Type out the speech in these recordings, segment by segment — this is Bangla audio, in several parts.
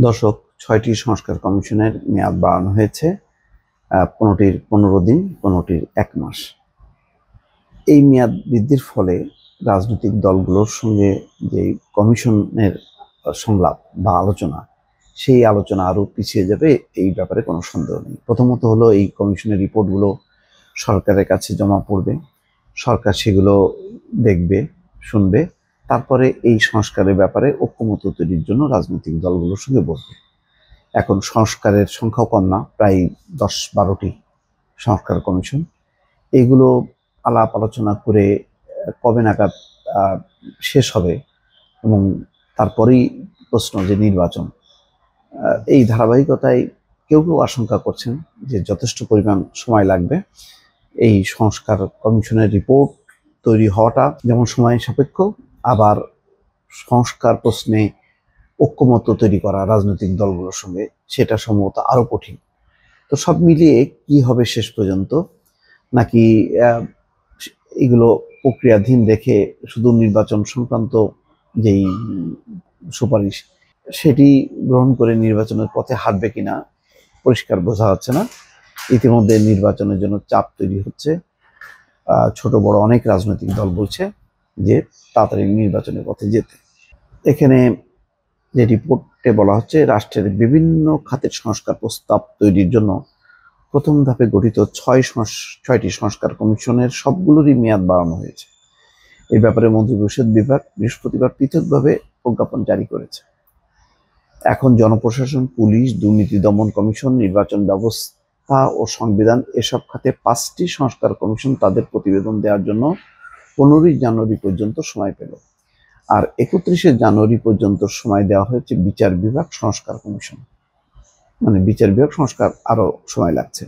দর্শক, ৬টি সংস্কার কমিশনের মেয়াদ বাড়ানো হয়েছে। ১৫টির ১৫ দিন, ১৫টির ১ মাস। এই মেয়াদ বৃদ্ধির ফলে রাজনৈতিক দলগুলোর সঙ্গে যে কমিশনের সংলাপ বা আলোচনা, সেই আলোচনা আরও পিছিয়ে যাবে, এই ব্যাপারে কোনো সন্দেহ নেই। প্রথমত হলো, এই কমিশনের রিপোর্টগুলো সরকারের কাছে জমা পড়বে, সরকার সেগুলো দেখবে, শুনবে, তারপরে এই সংস্কারের ব্যাপারে ঐক্যমত্য তৈরির জন্য রাজনৈতিক দলগুলোর সঙ্গে বসবে। এখন সংস্কারের সংখ্যাও কম না, প্রায় ১০-১২টি সংস্কার কমিশন। এইগুলো আলাপ আলোচনা করে কবে নাগাদ শেষ হবে, এবং তারপরেই প্রশ্ন যে নির্বাচন। এই ধারাবাহিকতায় কেউ কেউ আশঙ্কা করছেন যে যথেষ্ট পরিমাণ সময় লাগবে। এই সংস্কার কমিশনের রিপোর্ট তৈরি হওয়াটা যেমন সময় সাপেক্ষ, আবার সংস্কার প্রশ্নে ঐক্যমত্য তৈরি করা রাজনৈতিক দলগুলোর সঙ্গে, সেটা সম্ভবত আরো কঠিন। তো সব মিলিয়ে কি হবে শেষ পর্যন্ত, নাকি এগুলো প্রক্রিয়াধীন রেখে শুধু নির্বাচন সংক্রান্ত যেই সুপারিশ, সেটি গ্রহণ করে নির্বাচনের পথে হাঁটবে কিনা পরিষ্কার বোঝা যাচ্ছে না। ইতিমধ্যে নির্বাচনের জন্য চাপ তৈরি হচ্ছে। ছোট বড় অনেক রাজনৈতিক দল বলছে যে তাড়াতাড়ি নির্বাচনের পথে যেতে। এখানে যে রিপোর্টে বলা হচ্ছে, রাষ্ট্রের বিভিন্ন খাতের সংস্কার প্রস্তাব তৈরির জন্য প্রথম ধাপে গঠিত ৬টি সংস্কার কমিশনের সবগুলোরই মেয়াদ বাড়ানো হয়েছে। এই ব্যাপারে মন্ত্রিপরিষদ বিভাগ বৃহস্পতিবার পৃথকভাবে প্রজ্ঞাপন জারি করেছে। এখন জনপ্রশাসন, পুলিশ, দুর্নীতি দমন কমিশন, নির্বাচন ব্যবস্থা ও সংবিধান, এসব খাতে 5টি সংস্কার কমিশন তাদের প্রতিবেদন দেওয়ার জন্য 15ই জানুয়ারি পর্যন্ত সময় পেল। আর 31শে জানুয়ারি পর্যন্ত সময় দেওয়া হয়েছে বিচার বিভাগ সংস্কার কমিশন। মানে বিচার বিভাগ সংস্কার আরো সময় লাগছে।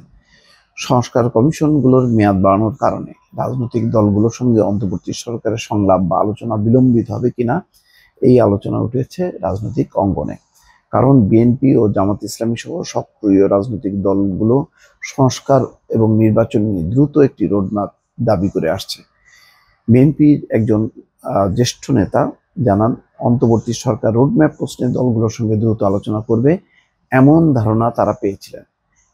সংস্কার কমিশনগুলোর মেয়াদ বাড়ানোর কারণে রাজনৈতিক দলগুলোর সঙ্গে অন্তর্বর্তী সরকারের সংলাপ বা আলোচনা বিলম্বিত হবে কিনা, এই আলোচনা উঠেছে রাজনৈতিক অঙ্গনে। কারণ বিএনপি ও জামাত ইসলামী সহ সক্রিয় রাজনৈতিক দলগুলো সংস্কার এবং নির্বাচন নিয়ে দ্রুত একটি রোডম্যাপ দাবি করে আসছে। বিএনপির একজন জ্যেষ্ঠ নেতা জানান, অন্তর্বর্তী সরকার রোডম্যাপ প্রশ্নে দলগুলোর সঙ্গে দ্রুত আলোচনা করবে, এমন ধারণা তারা পেয়েছিলেন।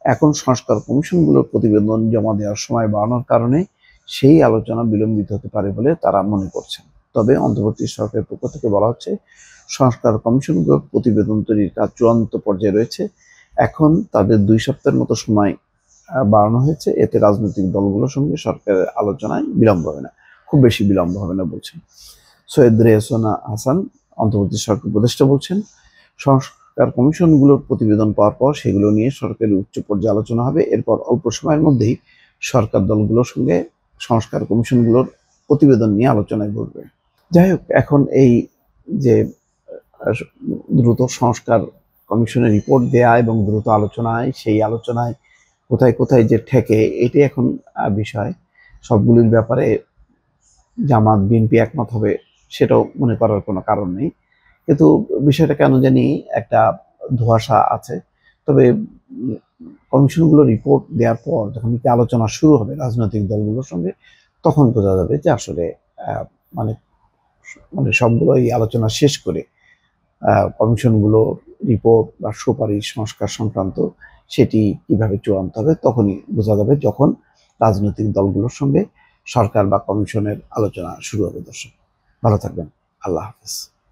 এখন সংস্কার কমিশনগুলোর প্রতিবেদন জমা দেওয়ার সময় বাড়ানোর কারণে সেই আলোচনা বিলম্বিত হতে পারে বলে তারা মনে করছেন। তবে অন্তর্বর্তী সরকারের পক্ষ থেকে বলা হচ্ছে, সংস্কার কমিশনগুলোর প্রতিবেদন তৈরির কাজ চূড়ান্ত পর্যায়ে রয়েছে। এখন তাদের 2 সপ্তাহের মতো সময় বাড়ানো হয়েছে। এতে রাজনৈতিক দলগুলোর সঙ্গে সরকারের আলোচনায় বিলম্ব হবে না, খুব বেশি বিলম্ব হবে না বলছেন সৈয়দ রেহসানা হাসান, অন্তর্বর্তী সরকার উপদেষ্টা। বলছেন, সংস্কার কমিশনগুলোর প্রতিবেদন পাওয়ার পর সেগুলো নিয়ে সরকারের উচ্চ পর্যায়ে আলোচনা হবে। এরপর অল্প সময়ের মধ্যেই সরকার দলগুলোর সঙ্গে সংস্কার কমিশনগুলোর প্রতিবেদন নিয়ে আলোচনায় বসবে। যাই হোক, এখন এই যে দ্রুত সংস্কার কমিশনের রিপোর্ট দেয়া এবং দ্রুত আলোচনায়, সেই আলোচনায় কোথায় কোথায় যে ঠেকে, এটি এখন বিষয়। সবগুলির ব্যাপারে জামাত বিএনপি একমত হবে সেটাও মনে করার কোনো কারণ নেই, কিন্তু বিষয়টা কেন জানি একটা ধোঁয়াশা আছে। তবে কমিশনগুলো রিপোর্ট দেওয়ার পর যখন আলোচনা শুরু হবে রাজনৈতিক দলগুলোর সঙ্গে, তখন বোঝা যাবে যে আসলে মানে মানে সবগুলো এই আলোচনা শেষ করে কমিশনগুলো রিপোর্ট বা সুপারিশ সংস্কার সংক্রান্ত সেটি কিভাবে চূড়ান্ত হবে, তখনই বোঝা যাবে, যখন রাজনৈতিক দলগুলোর সঙ্গে সরকার বা কমিশনের আলোচনা শুরু হবে। দর্শক, ভালো থাকবেন। আল্লাহ হাফেজ।